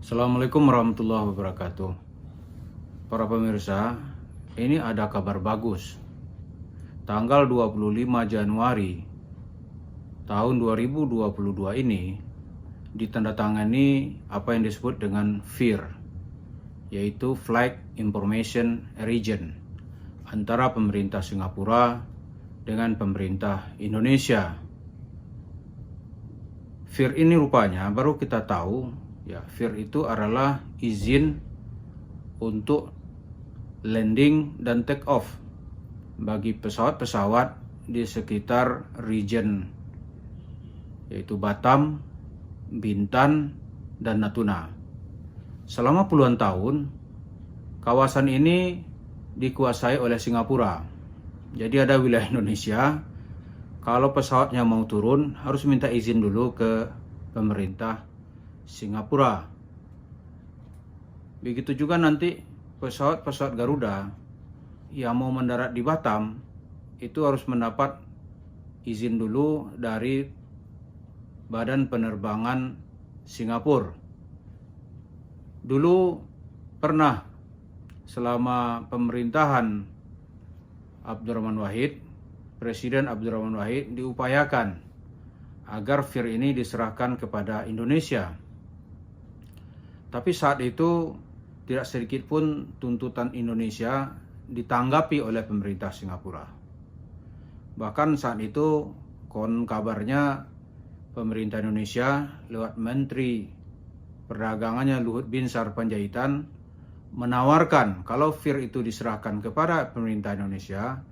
Assalamualaikum warahmatullahi wabarakatuh. Para pemirsa, ini ada kabar bagus. Tanggal 25 Januari tahun 2022 ini ditandatangani apa yang disebut dengan FIR, yaitu Flight Information Region, antara pemerintah Singapura dengan pemerintah Indonesia. FIR ini rupanya baru kita tahu, ya, FIR itu adalah izin untuk landing dan take off bagi pesawat-pesawat di sekitar region, yaitu Batam, Bintan, dan Natuna. Selama puluhan tahun, kawasan ini dikuasai oleh Singapura. Jadi ada wilayah Indonesia, kalau pesawatnya mau turun harus minta izin dulu ke pemerintah Singapura. Begitu juga nanti pesawat-pesawat Garuda yang mau mendarat di Batam itu harus mendapat izin dulu dari Badan Penerbangan Singapura. Dulu pernah selama pemerintahan Abdurrahman Wahid, Presiden Abdurrahman Wahid, diupayakan agar FIR ini diserahkan kepada Indonesia. Tapi saat itu tidak sedikit pun tuntutan Indonesia ditanggapi oleh pemerintah Singapura. Bahkan saat itu konon kabarnya pemerintah Indonesia lewat Menteri Perdagangannya Luhut Binsar Panjaitan menawarkan kalau FIR itu diserahkan kepada pemerintah Indonesia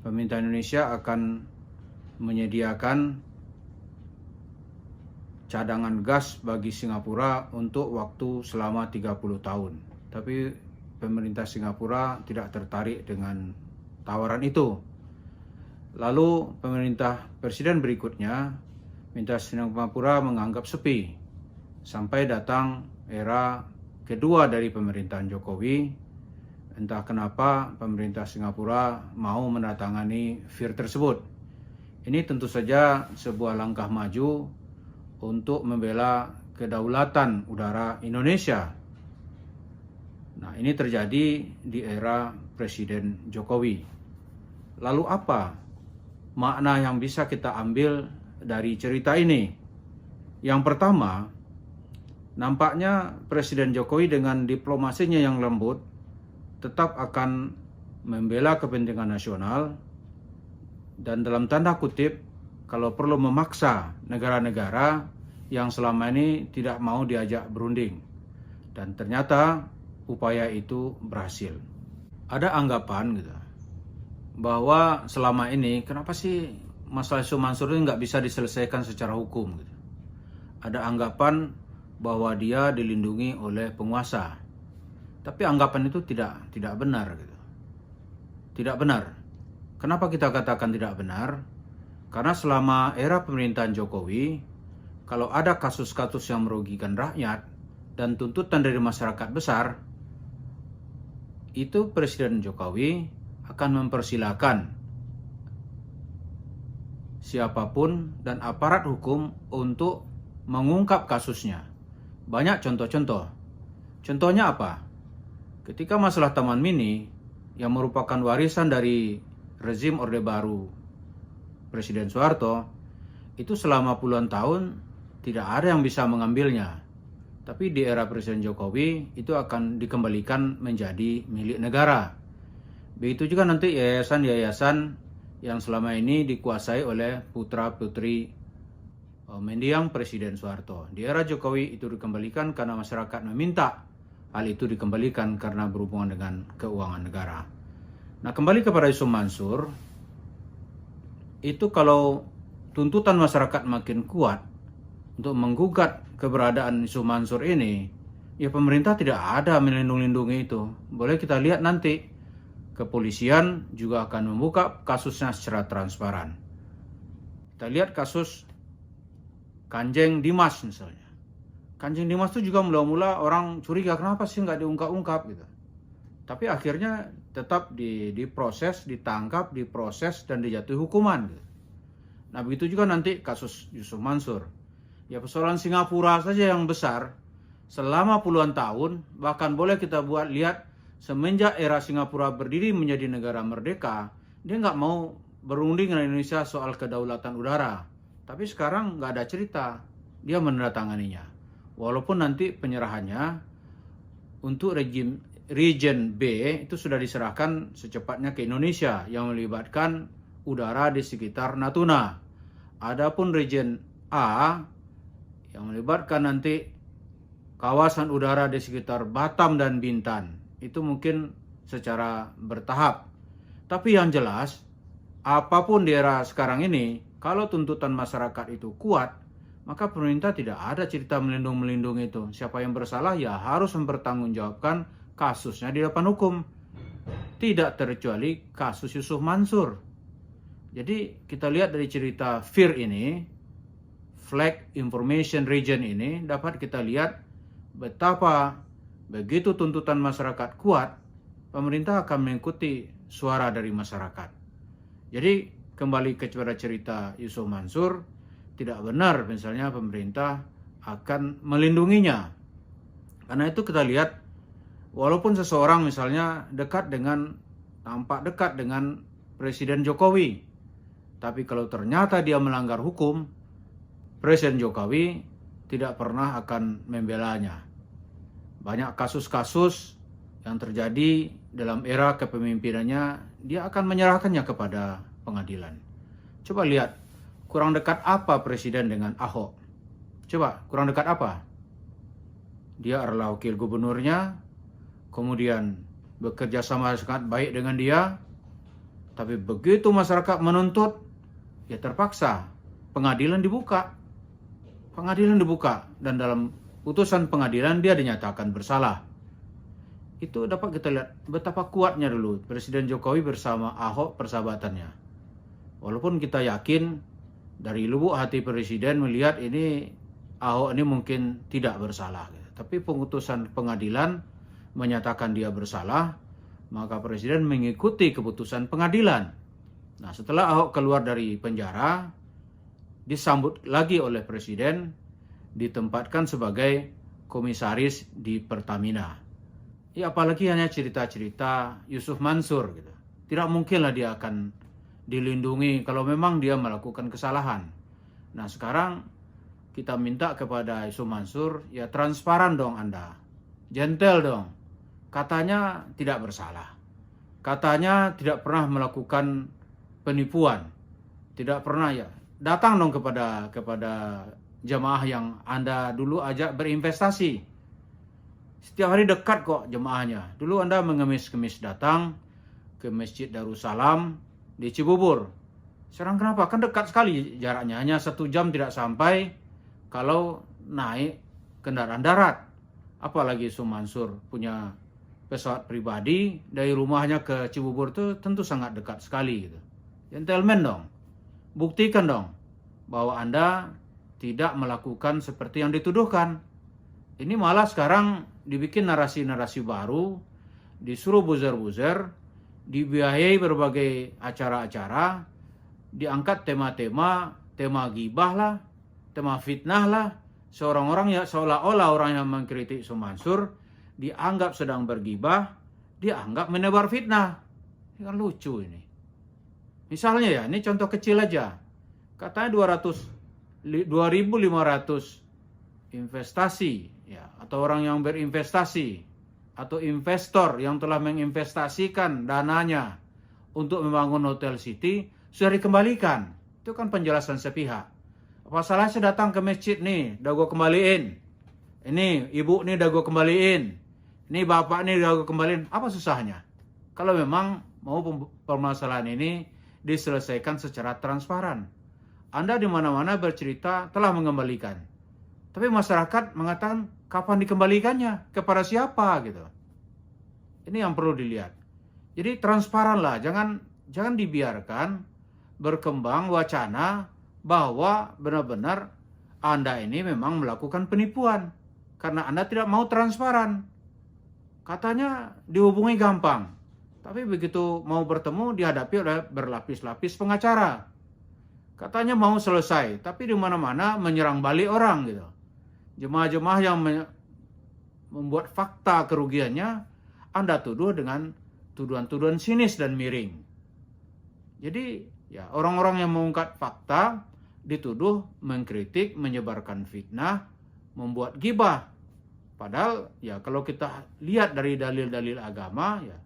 akan menyediakan cadangan gas bagi Singapura untuk waktu selama 30 tahun. Tapi pemerintah Singapura tidak tertarik dengan tawaran itu. Lalu presiden berikutnya minta Singapura menganggap sepi sampai datang era kedua dari pemerintahan Jokowi. Entah kenapa pemerintah Singapura mau mendatangani FIR tersebut. Ini tentu saja sebuah langkah maju untuk membela kedaulatan udara Indonesia. Nah, ini terjadi di era Presiden Jokowi. Lalu apa makna yang bisa kita ambil dari cerita ini? Yang pertama, nampaknya Presiden Jokowi dengan diplomasinya yang lembut tetap akan membela kepentingan nasional dan dalam tanda kutip kalau perlu memaksa negara-negara yang selama ini tidak mau diajak berunding. Dan ternyata upaya itu berhasil. Ada anggapan gitu, bahwa selama ini kenapa sih masalah Yusuf Mansur ini nggak bisa diselesaikan secara hukum gitu. Ada anggapan bahwa dia dilindungi oleh penguasa. Tapi anggapan itu tidak benar gitu. Tidak benar. Kenapa kita katakan tidak benar? Karena selama era pemerintahan Jokowi, kalau ada kasus-kasus yang merugikan rakyat dan tuntutan dari masyarakat besar, itu Presiden Jokowi akan mempersilahkan siapapun dan aparat hukum untuk mengungkap kasusnya. Banyak contoh-contoh. Contohnya apa? Ketika masalah Taman Mini yang merupakan warisan dari rezim Orde Baru Presiden Soeharto, itu selama puluhan tahun tidak ada yang bisa mengambilnya. Tapi di era Presiden Jokowi itu akan dikembalikan menjadi milik negara. Begitu juga nanti yayasan-yayasan yang selama ini dikuasai oleh putra-putri mendiang Presiden Soeharto. Di era Jokowi itu dikembalikan karena masyarakat meminta hal itu dikembalikan karena berhubungan dengan keuangan negara. Nah, kembali kepada Yusuf Mansur, itu kalau tuntutan masyarakat makin kuat untuk menggugat keberadaan Yusuf Mansur ini, ya pemerintah tidak ada melindungi itu. Boleh kita lihat nanti, kepolisian juga akan membuka kasusnya secara transparan. Kita lihat kasus Kanjeng Dimas misalnya. Kanjeng Dimas itu juga mula-mula orang curiga, kenapa sih nggak diungkap-ungkap gitu. Tapi akhirnya tetap diproses, ditangkap, diproses, dan dijatuhi hukuman gitu. Nah, begitu juga nanti kasus Yusuf Mansur. Ya persoalan Singapura saja yang besar, selama puluhan tahun, bahkan boleh kita buat lihat semenjak era Singapura berdiri menjadi negara merdeka, dia nggak mau berunding dengan Indonesia soal kedaulatan udara. Tapi sekarang nggak ada cerita, dia menandatanganinya. Walaupun nanti penyerahannya untuk region B itu sudah diserahkan secepatnya ke Indonesia yang melibatkan udara di sekitar Natuna. Adapun region A yang melibatkan nanti kawasan udara di sekitar Batam dan Bintan, itu mungkin secara bertahap. Tapi yang jelas, apapun di era sekarang ini, kalau tuntutan masyarakat itu kuat, maka pemerintah tidak ada cerita melindung itu. Siapa yang bersalah ya harus mempertanggungjawabkan kasusnya di depan hukum. Tidak terkecuali kasus Yusuf Mansur. Jadi kita lihat dari cerita FIR ini, Flag Information Region ini, dapat kita lihat betapa begitu tuntutan masyarakat kuat, pemerintah akan mengikuti suara dari masyarakat. Jadi kembali kepada cerita Yusuf Mansur, tidak benar misalnya pemerintah akan melindunginya. Karena itu kita lihat, walaupun seseorang misalnya tampak dekat dengan Presiden Jokowi, tapi kalau ternyata dia melanggar hukum, Presiden Jokowi tidak pernah akan membelanya. Banyak kasus-kasus yang terjadi dalam era kepemimpinannya, dia akan menyerahkannya kepada pengadilan. Coba lihat, kurang dekat apa Presiden dengan Ahok? Coba, kurang dekat apa? Dia adalah wakil gubernurnya, kemudian bekerja sama sangat baik dengan dia, tapi begitu masyarakat menuntut, ya terpaksa pengadilan dibuka. Dan dalam putusan pengadilan dia dinyatakan bersalah. Itu dapat kita lihat betapa kuatnya dulu Presiden Jokowi bersama Ahok persahabatannya. Walaupun kita yakin dari lubuk hati Presiden melihat ini Ahok ini mungkin tidak bersalah. Tapi putusan pengadilan menyatakan dia bersalah, maka Presiden mengikuti keputusan pengadilan. Nah, setelah Ahok keluar dari penjara, disambut lagi oleh Presiden, ditempatkan sebagai komisaris di Pertamina. Ya, apalagi hanya cerita-cerita Yusuf Mansur gitu. Tidak mungkinlah dia akan dilindungi kalau memang dia melakukan kesalahan. Nah, sekarang kita minta kepada Yusuf Mansur, ya transparan dong Anda. Gentle dong. Katanya tidak bersalah. Katanya tidak pernah melakukan penipuan. Tidak pernah ya. Datang dong kepada jemaah yang Anda dulu ajak berinvestasi. Setiap hari dekat kok jemaahnya. Dulu Anda mengemis-kemis datang ke Masjid Darussalam di Cibubur. Sekarang kenapa? Kan dekat sekali jaraknya. Hanya 1 jam tidak sampai kalau naik kendaraan darat. Apalagi Yusuf Mansur punya pesawat pribadi, dari rumahnya ke Cibubur itu tentu sangat dekat sekali gitu. Gentleman dong. Buktikan dong bahwa Anda tidak melakukan seperti yang dituduhkan. Ini malah sekarang dibikin narasi-narasi baru, disuruh buzzer-buzzer, dibiayai berbagai acara-acara, diangkat tema gibah lah, tema fitnah lah. Seorang orang ya seolah-olah orang yang mengkritik Yusuf Mansur dianggap sedang bergibah, dianggap menebar fitnah. Ini kan lucu ini. Misalnya ya, ini contoh kecil aja. Katanya 2.500 investasi ya, atau orang yang berinvestasi atau investor yang telah menginvestasikan dananya untuk membangun Hotel City sudah dikembalikan. Itu kan penjelasan sepihak. Apa salahnya datang ke masjid nih, udah gue kembaliin. Ini ibu nih udah gue kembaliin. Ini bapak nih udah gue kembaliin. Apa susahnya? Kalau memang mau permasalahan ini diselesaikan secara transparan. Anda di mana-mana bercerita telah mengembalikan. Tapi masyarakat mengatakan kapan dikembalikannya, kepada siapa gitu. Ini yang perlu dilihat. Jadi transparan lah, jangan dibiarkan berkembang wacana bahwa benar-benar Anda ini memang melakukan penipuan karena Anda tidak mau transparan. Katanya dihubungi gampang, tapi begitu mau bertemu dihadapi oleh berlapis-lapis pengacara. Katanya mau selesai, tapi di mana-mana menyerang balik orang gitu. Jemaah-jemaah yang membuat fakta kerugiannya, Anda tuduh dengan tuduhan-tuduhan sinis dan miring. Jadi ya orang-orang yang mengungkap fakta dituduh mengkritik, menyebarkan fitnah, membuat gibah. Padahal ya kalau kita lihat dari dalil-dalil agama, ya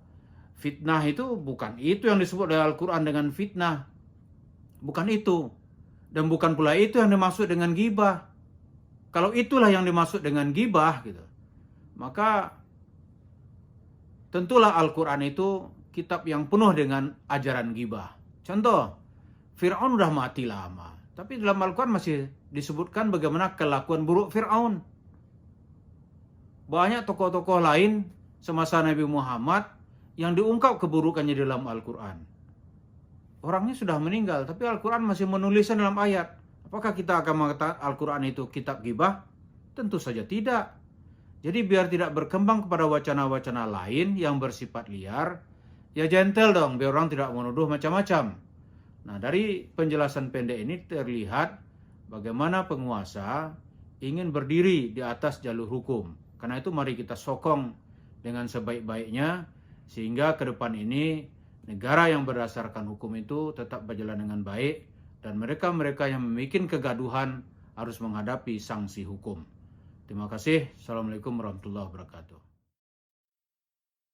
fitnah itu bukan itu yang disebut dalam Al-Quran dengan fitnah. Bukan itu. Dan bukan pula itu yang dimaksud dengan gibah. Kalau itulah yang dimaksud dengan gibah gitu, maka tentulah Al-Quran itu kitab yang penuh dengan ajaran gibah. Contoh, Fir'aun udah mati lama, tapi dalam Al-Quran masih disebutkan bagaimana kelakuan buruk Fir'aun. Banyak tokoh-tokoh lain semasa Nabi Muhammad yang diungkap keburukannya dalam Al-Quran. Orangnya sudah meninggal, tapi Al-Quran masih menulisnya dalam ayat. Apakah kita akan mengatakan Al-Quran itu kitab gibah? Tentu saja tidak. Jadi biar tidak berkembang kepada wacana-wacana lain yang bersifat liar, ya gentle dong, biar orang tidak menuduh macam-macam. Nah, dari penjelasan pendek ini terlihat bagaimana penguasa ingin berdiri di atas jalur hukum. Karena itu mari kita sokong dengan sebaik-baiknya, sehingga ke depan ini negara yang berdasarkan hukum itu tetap berjalan dengan baik, dan mereka-mereka yang membuat kegaduhan harus menghadapi sanksi hukum. Terima kasih. Assalamualaikum warahmatullahi wabarakatuh.